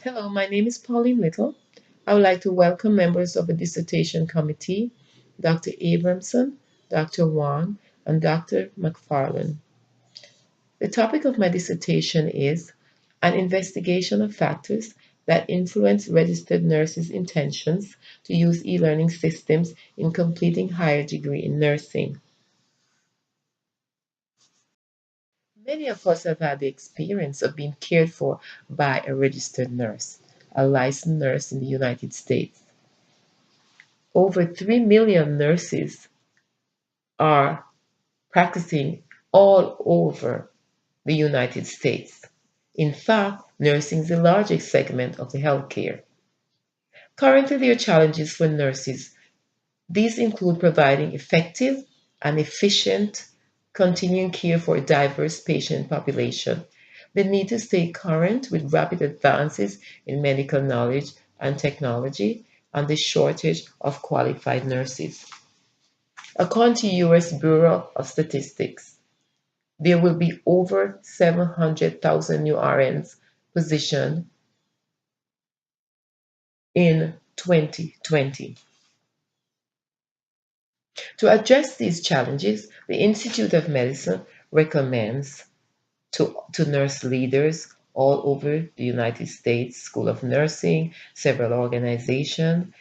Hello, my name is Pauline Little. I would like to welcome members of the dissertation committee, Dr. Abramson, Dr. Wan, and Dr. McFarland. The topic of my dissertation is an investigation of factors that influence registered nurses' intentions to use e-learning systems in completing higher degree in nursing. Many of us have had the experience of being cared for by a registered nurse, a licensed nurse in the United States. Over 3 million nurses are practicing all over the United States. In fact, nursing is the largest segment of the healthcare. Currently, there are challenges for nurses. These include providing effective and efficient continuing care for a diverse patient population, the need to stay current with rapid advances in medical knowledge and technology, and the shortage of qualified nurses. According to U.S. Bureau of Statistics, there will be over 700,000 new RNs positioned in 2020. To address these challenges, the Institute of Medicine recommends to nurse leaders all over the United States, School of Nursing, several organizations,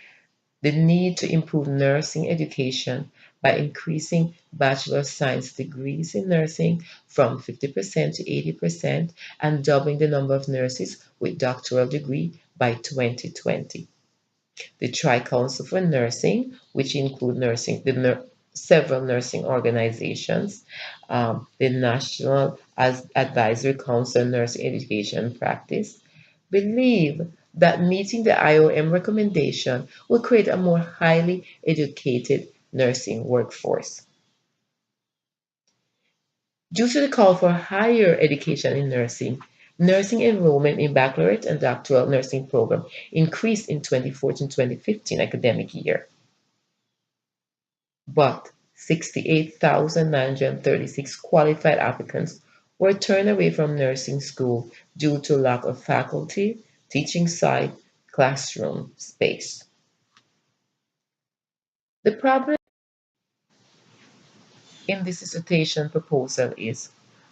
the need to improve nursing education by increasing Bachelor of Science degrees in nursing from 50% to 80% and doubling the number of nurses with doctoral degree by 2020. The Tri-Council for Nursing, which include several nursing organizations, the National Advisory Council on Nursing Education and Practice, believe that meeting the IOM recommendation will create a more highly educated nursing workforce. Due to the call for higher education in nursing, nursing enrollment in baccalaureate and doctoral nursing program increased in 2014-2015 academic year, but 68,936 qualified applicants were turned away from nursing school due to lack of faculty, teaching site, classroom space. The problem in this dissertation proposal is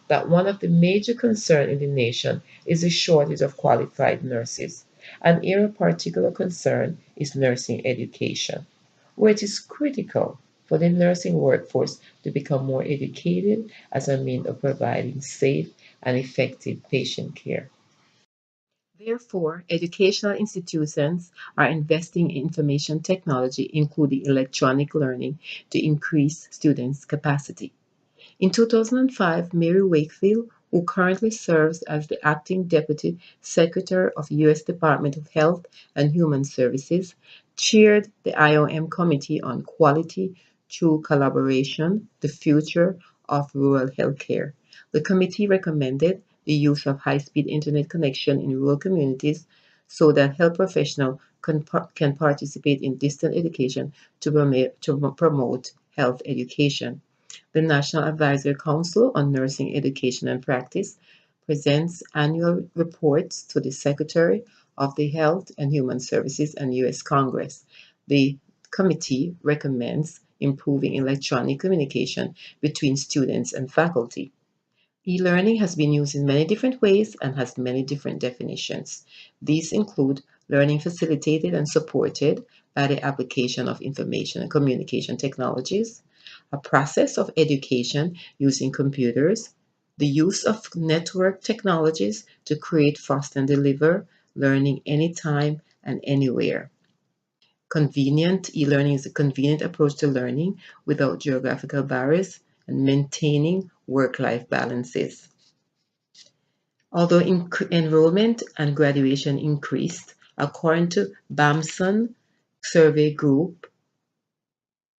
that one of the major concerns in the nation is the shortage of qualified nurses. An area of particular concern is nursing education, where it is critical for the nursing workforce to become more educated as a means of providing safe and effective patient care. Therefore, educational institutions are investing in information technology, including electronic learning, to increase students' capacity. In 2005, Mary Wakefield, who currently serves as the acting Deputy Secretary of the U.S. Department of Health and Human Services, chaired the IOM Committee on Quality Through Collaboration, the Future of Rural Healthcare. The committee recommended the use of high-speed internet connection in rural communities so that health professionals can participate in distant education to promote health education. The National Advisory Council on Nursing Education and Practice presents annual reports to the Secretary of the Health and Human Services and U.S. Congress. The committee recommends improving electronic communication between students and faculty. E-learning has been used in many different ways and has many different definitions. These include learning facilitated and supported by the application of information and communication technologies, a process of education using computers, the use of network technologies to create, foster, and deliver learning anytime and anywhere. Convenient e-learning is a convenient approach to learning without geographical barriers and maintaining work-life balances. Although enrollment and graduation increased, according to BAMSON Survey Group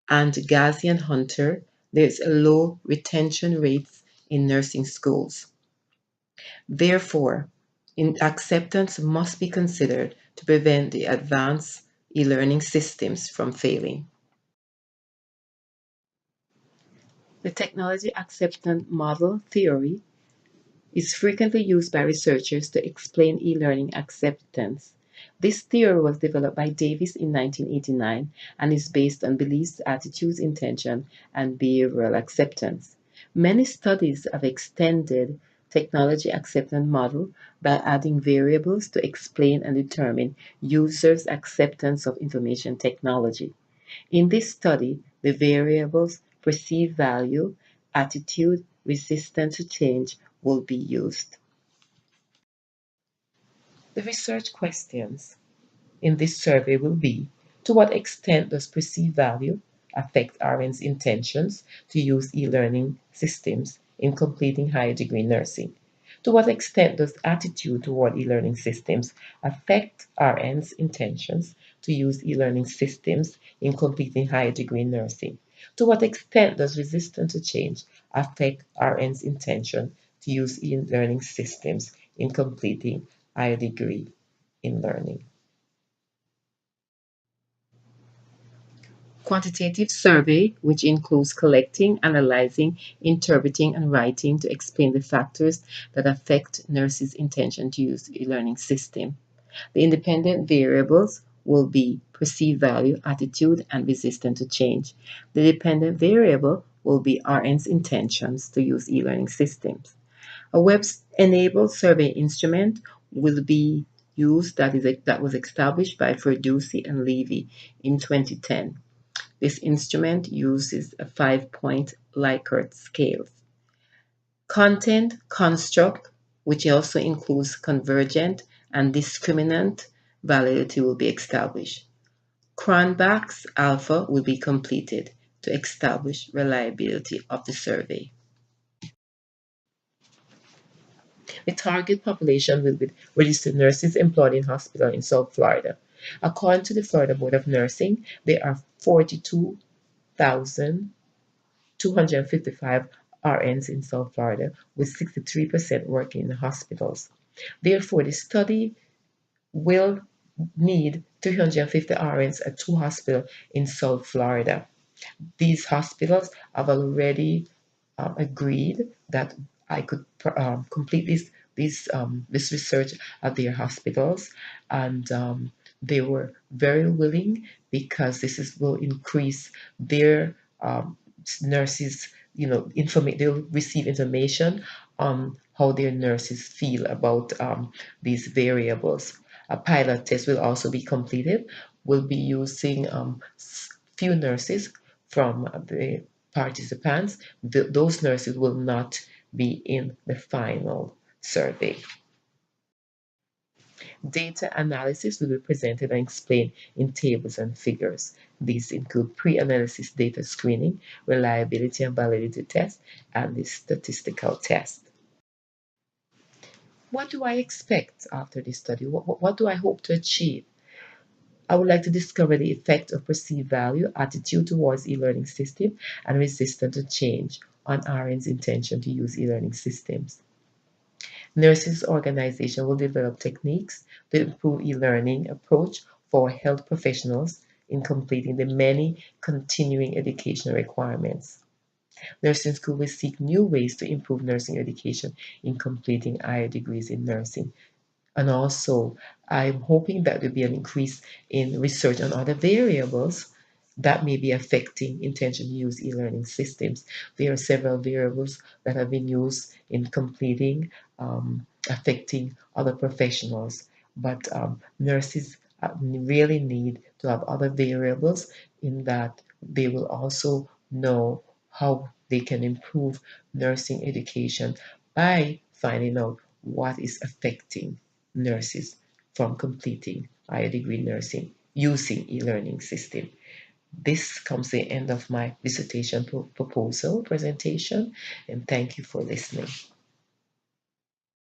and Gazi and Hunter, there is a low retention rates in nursing schools. Therefore, acceptance must be considered to prevent the advanced e-learning systems from failing. The technology acceptance model theory is frequently used by researchers to explain e-learning acceptance. This theory was developed by Davis in 1989 and is based on beliefs, attitudes, intention, and behavioral acceptance. Many studies have extended technology acceptance model by adding variables to explain and determine users' acceptance of information technology. In this study, the variables perceived value, attitude, resistance to change will be used. The research questions in this survey will be: to what extent does perceived value affect RN's intentions to use e-learning systems in completing higher degree nursing? To what extent does attitude toward e-learning systems affect RN's intentions to use e-learning systems in completing higher degree nursing? To what extent does resistance to change affect RN's intention to use e-learning systems in completing higher degree in learning? Quantitative survey, which includes collecting, analyzing, interpreting, and writing to explain the factors that affect nurses' intention to use e-learning system. The independent variables will be perceived value, attitude, and resistance to change. The dependent variable will be RN's intentions to use e-learning systems. A web-enabled survey instrument will be used that was established by Ferdusi and Levy in 2010. This instrument uses a 5-point Likert scale. Content construct, which also includes convergent and discriminant validity, will be established. Cronbach's alpha will be completed to establish reliability of the survey. The target population will be registered nurses employed in hospitals in South Florida. According to the Florida Board of Nursing, there are 42,255 RNs in South Florida, with 63% working in the hospitals. Therefore, the study will need 350 RNs at 2 hospitals in South Florida. These hospitals have already agreed that I could complete this research at their hospitals, and they were very willing because will increase their nurses. They'll receive information on how their nurses feel about these variables. A pilot test will also be completed. We'll be using few nurses from the participants. Those nurses will not be in the final survey. Data analysis will be presented and explained in tables and figures. These include pre-analysis data screening, reliability and validity tests, and the statistical test. What do I expect after this study? What do I hope to achieve? I would like to discover the effect of perceived value, attitude towards e-learning system, and resistance to change on RN's intention to use e-learning systems. Nurses organization will develop techniques to improve e-learning approach for health professionals in completing the many continuing educational requirements. Nursing school will seek new ways to improve nursing education in completing higher degrees in nursing. And also, I'm hoping that there'll be an increase in research on other variables that may be affecting intention to use e-learning systems. There are several variables that have been used in completing, affecting other professionals, but nurses really need to have other variables in that they will also know how they can improve nursing education by finding out what is affecting nurses from completing higher degree nursing using e-learning system. This comes to the end of my dissertation proposal presentation, and thank you for listening.